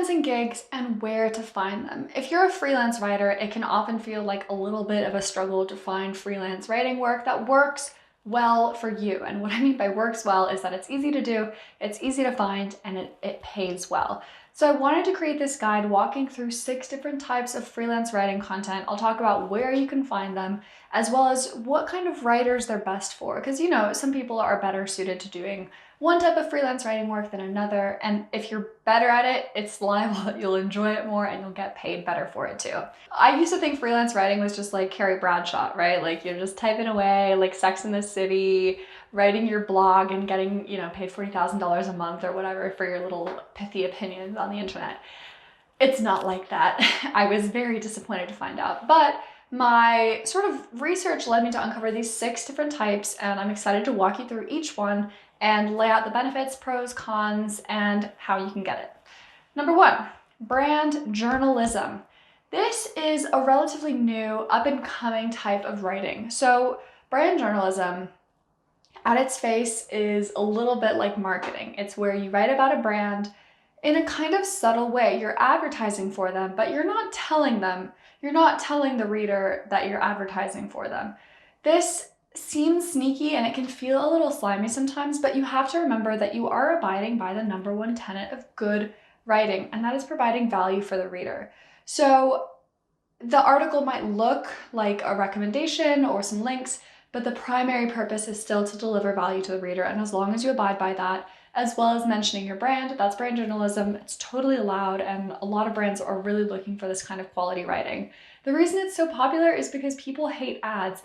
freelancing gigs and where to find them. If you're a freelance writer, it can often feel like a little bit of a struggle to find freelance writing work that works well for you. And what I mean by works well is that it's easy to do, it's easy to find, and it pays well. So I wanted to create this guide walking through 6 different types of freelance writing content. I'll talk about where you can find them, as well as what kind of writers they're best for. Because, you know, some people are better suited to doing one type of freelance writing work than another. And if you're better at it, it's liable that you'll enjoy it more and you'll get paid better for it too. I used to think freelance writing was just like Carrie Bradshaw, right? Like you're just typing away, like Sex in the City, writing your blog and getting, you know, paid $40,000 a month or whatever for your little pithy opinions on the internet. It's not like that. I was very disappointed to find out, but my sort of research led me to uncover these 6 different types, and I'm excited to walk you through each one and lay out the benefits, pros, cons, and how you can get it. Number 1, brand journalism. This is a relatively new, up-and-coming type of writing. So brand journalism, at its face, is a little bit like marketing. It's where you write about a brand in a kind of subtle way. You're advertising for them, but you're not telling the reader that you're advertising for them. This seems sneaky and it can feel a little slimy sometimes, but you have to remember that you are abiding by the number 1 tenet of good writing, and that is providing value for the reader. So the article might look like a recommendation or some links, but the primary purpose is still to deliver value to the reader. And as long as you abide by that, as well as mentioning your brand, that's brand journalism. It's totally allowed, and a lot of brands are really looking for this kind of quality writing. The reason it's so popular is because people hate ads.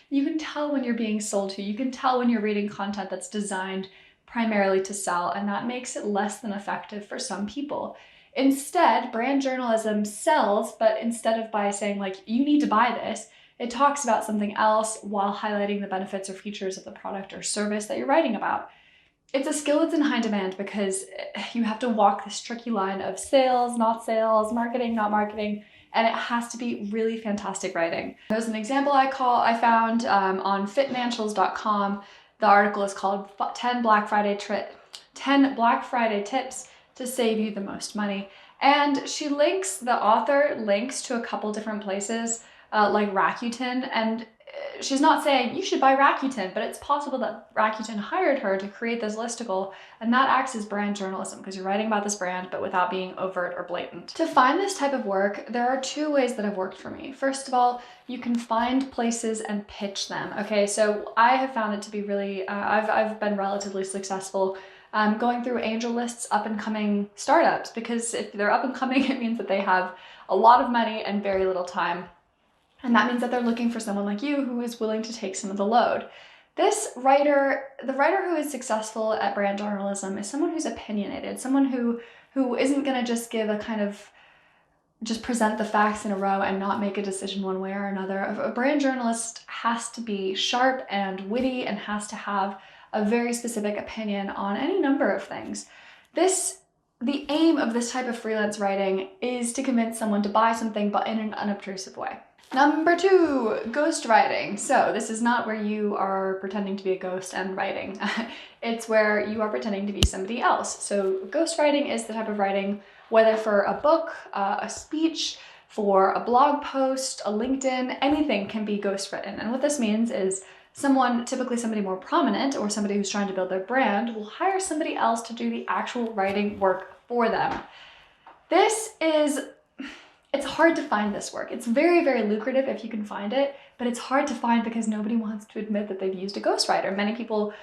You can tell when you're being sold to. You can tell when you're reading content that's designed primarily to sell, and that makes it less than effective for some people. Instead, brand journalism sells, but instead of by saying like, you need to buy this, it talks about something else while highlighting the benefits or features of the product or service that you're writing about. It's a skill that's in high demand because you have to walk this tricky line of sales, not sales, marketing, not marketing, and it has to be really fantastic writing. There's an example I found on fitnancials.com. The article is called 10 Black Friday Tips to Save You the Most Money. And the author links to a couple different places like Rakuten, and she's not saying you should buy Rakuten, but it's possible that Rakuten hired her to create this listicle, and that acts as brand journalism because you're writing about this brand but without being overt or blatant. To find this type of work, there are 2 ways that have worked for me. First of all, you can find places and pitch them. Okay, so I have found it to be really, I've been relatively successful going through angel lists, up-and-coming startups, because if they're up-and-coming, it means that they have a lot of money and very little time. And that means that they're looking for someone like you who is willing to take some of the load. The writer who is successful at brand journalism is someone who's opinionated, someone who isn't going to just give a kind of, just present the facts in a row and not make a decision one way or another. A brand journalist has to be sharp and witty and has to have a very specific opinion on any number of things. The aim of this type of freelance writing is to convince someone to buy something, but in an unobtrusive way. Number 2, ghostwriting. So this is not where you are pretending to be a ghost and writing. It's where you are pretending to be somebody else. So ghostwriting is the type of writing, whether for a book, a speech, for a blog post, a LinkedIn, anything can be ghostwritten. And what this means is typically somebody more prominent or somebody who's trying to build their brand, will hire somebody else to do the actual writing work for them. It's hard to find this work. It's very, very lucrative if you can find it, but it's hard to find because nobody wants to admit that they've used a ghostwriter. Many people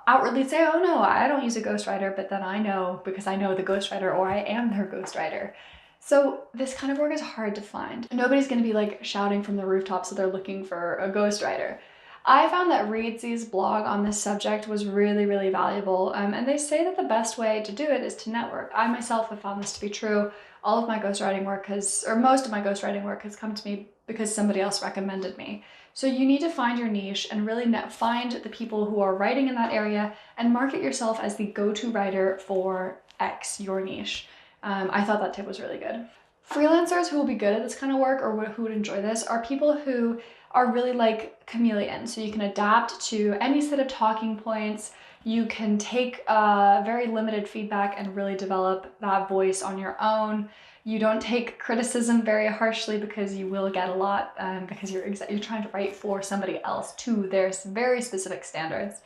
outwardly say, oh no, I don't use a ghostwriter, but then I know because I know the ghostwriter or I am their ghostwriter. So this kind of work is hard to find. Nobody's gonna be like shouting from the rooftops that they're looking for a ghostwriter. I found that Reedsy's blog on this subject was really, really valuable, and they say that the best way to do it is to network. I myself have found this to be true. All of my ghostwriting work most of my ghostwriting work has come to me because somebody else recommended me. So you need to find your niche and really find the people who are writing in that area and market yourself as the go-to writer for X, your niche. I thought that tip was really good. Freelancers who will be good at this kind of work or who would enjoy this are people who are really like chameleons. So you can adapt to any set of talking points. You can take very limited feedback and really develop that voice on your own. You don't take criticism very harshly because you will get a lot because you're trying to write for somebody else to their very specific standards.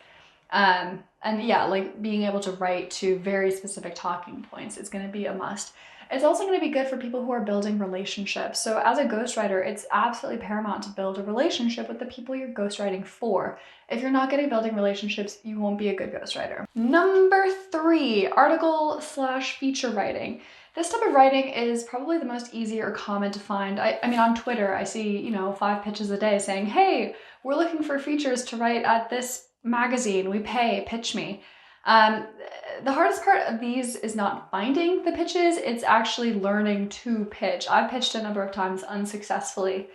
And yeah, like being able to write to very specific talking points is going to be a must. It's also going to be good for people who are building relationships. So as a ghostwriter, it's absolutely paramount to build a relationship with the people you're ghostwriting for. If you're not good at building relationships, you won't be a good ghostwriter. Number 3, article/feature writing. This type of writing is probably the most easy or common to find. I mean, on Twitter, I see, 5 pitches a day saying, hey, we're looking for features to write at this magazine, we pay, pitch me. The hardest part of these is not finding the pitches, it's actually learning to pitch. I've pitched a number of times unsuccessfully,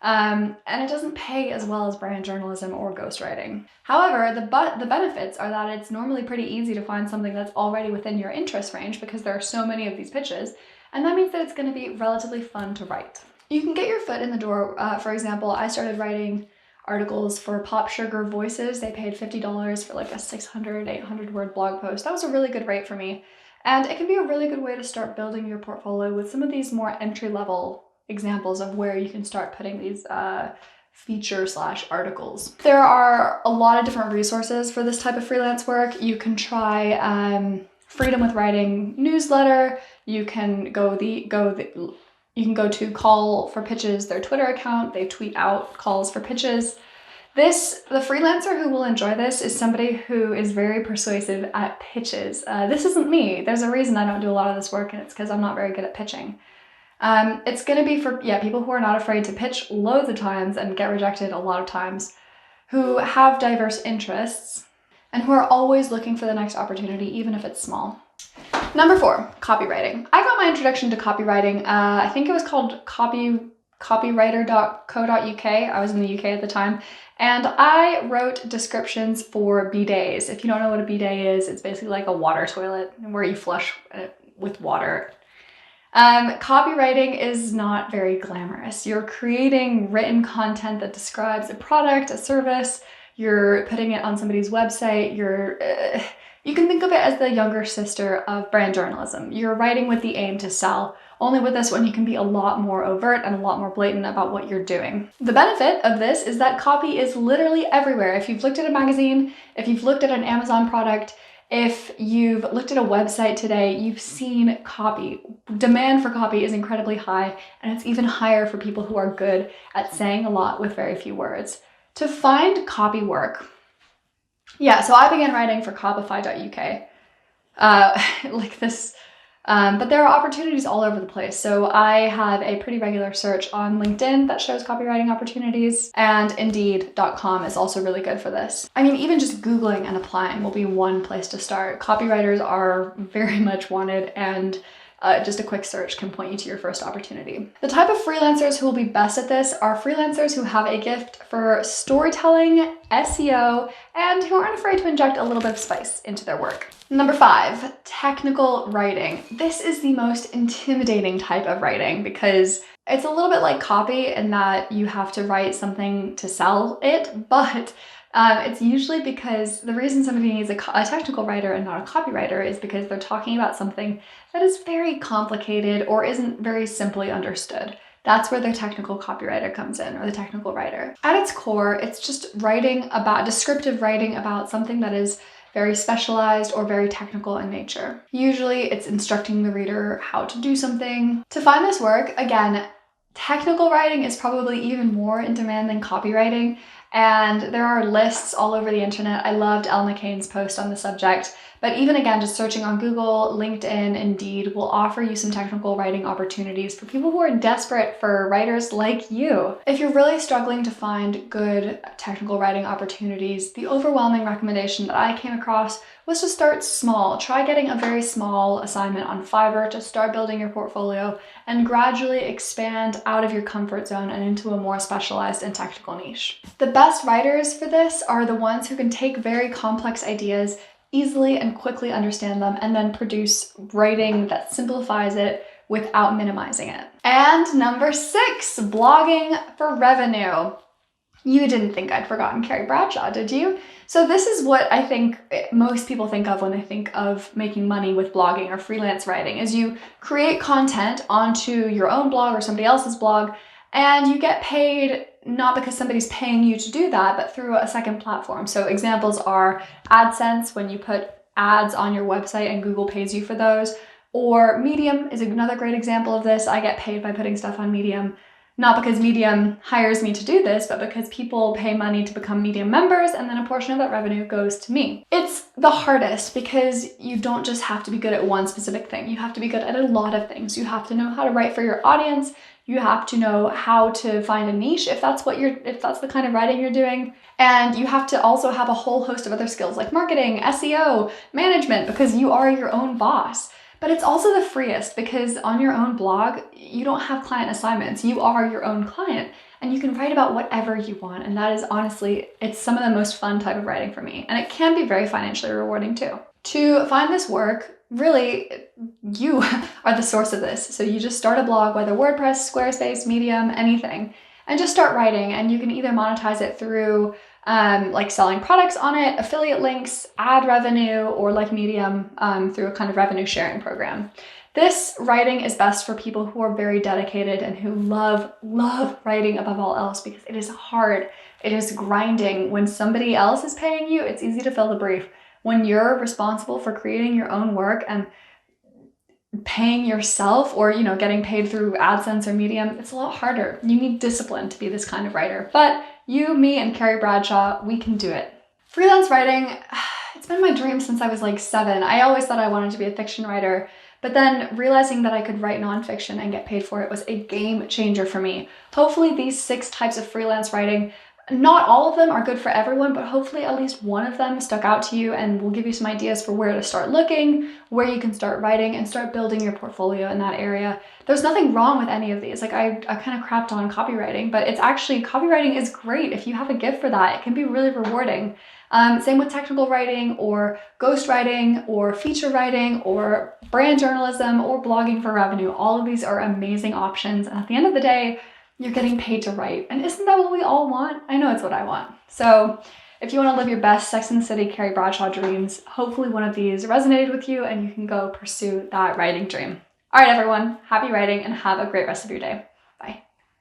and it doesn't pay as well as brand journalism or ghostwriting. However, the benefits are that it's normally pretty easy to find something that's already within your interest range because there are so many of these pitches, and that means that it's going to be relatively fun to write. You can get your foot in the door. For example, I started writing articles for Pop Sugar Voices. They paid $50 for like a 600, 800 word blog post. That was a really good rate for me. And it can be a really good way to start building your portfolio with some of these more entry-level examples of where you can start putting these feature/articles. There are a lot of different resources for this type of freelance work. You can try Freedom with Writing newsletter. You can you can go to Call for Pitches, their Twitter account. They tweet out calls for pitches. The freelancer who will enjoy this is somebody who is very persuasive at pitches. This isn't me. There's a reason I don't do a lot of this work, and it's because I'm not very good at pitching. It's going to be for people who are not afraid to pitch loads of times and get rejected a lot of times, who have diverse interests, and who are always looking for the next opportunity, even if it's small. Number 4, copywriting. I got my introduction to copywriting. I think it was called copywriter.co.uk. I was in the UK at the time. And I wrote descriptions for bidets. If you don't know what a bidet is, it's basically like a water toilet where you flush with water. Copywriting is not very glamorous. You're creating written content that describes a product, a service. You're putting it on somebody's website. You can think of it as the younger sister of brand journalism. You're writing with the aim to sell. Only with this one, you can be a lot more overt and a lot more blatant about what you're doing. The benefit of this is that copy is literally everywhere. If you've looked at a magazine, if you've looked at an Amazon product, if you've looked at a website today, you've seen copy. Demand for copy is incredibly high, and it's even higher for people who are good at saying a lot with very few words. To find copy work, so I began writing for Copify.uk, like this, but there are opportunities all over the place. So I have a pretty regular search on LinkedIn that shows copywriting opportunities, and Indeed.com is also really good for this. I mean, even just Googling and applying will be one place to start. Copywriters are very much wanted, and just a quick search can point you to your first opportunity. The type of freelancers who will be best at this are freelancers who have a gift for storytelling, SEO, and who aren't afraid to inject a little bit of spice into their work. Number 5, technical writing. This is the most intimidating type of writing because it's a little bit like copy in that you have to write something to sell it, but it's usually because the reason somebody needs a technical writer and not a copywriter is because they're talking about something that is very complicated or isn't very simply understood. That's where the technical copywriter comes in, or the technical writer. At its core, it's just descriptive writing about something that is very specialized or very technical in nature. Usually it's instructing the reader how to do something. To find this work, again, technical writing is probably even more in demand than copywriting. And there are lists all over the internet. I loved Elle McCain's post on the subject, but even again, just searching on Google, LinkedIn, Indeed will offer you some technical writing opportunities for people who are desperate for writers like you. If you're really struggling to find good technical writing opportunities, the overwhelming recommendation that I came across was to start small. Try getting a very small assignment on Fiverr to start building your portfolio and gradually expand out of your comfort zone and into a more specialized and technical niche. The best writers for this are the ones who can take very complex ideas, easily and quickly understand them, and then produce writing that simplifies it without minimizing it. And number 6, blogging for revenue. You didn't think I'd forgotten Carrie Bradshaw, did you? So this is what I think most people think of when they think of making money with blogging or freelance writing, is you create content onto your own blog or somebody else's blog, and you get paid not because somebody's paying you to do that, but through a second platform. So examples are AdSense, when you put ads on your website and Google pays you for those, or Medium is another great example of this. I get paid by putting stuff on Medium. Not because Medium hires me to do this, but because people pay money to become Medium members, and then a portion of that revenue goes to me. It's the hardest because you don't just have to be good at one specific thing. You have to be good at a lot of things. You have to know how to write for your audience. You have to know how to find a niche if that's the kind of writing you're doing. And you have to also have a whole host of other skills like marketing, SEO, management, because you are your own boss. But it's also the freest because on your own blog, you don't have client assignments. You are your own client and you can write about whatever you want. And that is honestly, it's some of the most fun type of writing for me. And it can be very financially rewarding too. To find this work, really, you are the source of this. So you just start a blog, whether WordPress, Squarespace, Medium, anything, and just start writing. And you can either monetize it through like selling products on it, affiliate links, ad revenue, or like Medium through a kind of revenue sharing program. This writing is best for people who are very dedicated and who love writing above all else, because it is hard. It is grinding. When somebody else is paying you, it's easy to fill the brief. When you're responsible for creating your own work and paying yourself, or getting paid through AdSense or Medium, it's a lot harder. You need discipline to be this kind of writer. But you, me, and Carrie Bradshaw, we can do it. Freelance writing, it's been my dream since I was like 7. I always thought I wanted to be a fiction writer, but then realizing that I could write nonfiction and get paid for it was a game changer for me. Hopefully these 6 types of freelance writing, not all of them are good for everyone, but hopefully at least one of them stuck out to you and will give you some ideas for where to start looking, where you can start writing, and start building your portfolio in that area. There's nothing wrong with any of these. Like I kind of crapped on copywriting, but it's actually, copywriting is great. If you have a gift for that, it can be really rewarding. Same with technical writing or ghostwriting or feature writing or brand journalism or blogging for revenue. All of these are amazing options. And at the end of the day, you're getting paid to write. And isn't that what we all want? I know it's what I want. So if you want to live your best Sex and the City Carrie Bradshaw dreams, hopefully one of these resonated with you and you can go pursue that writing dream. All right, everyone, happy writing and have a great rest of your day.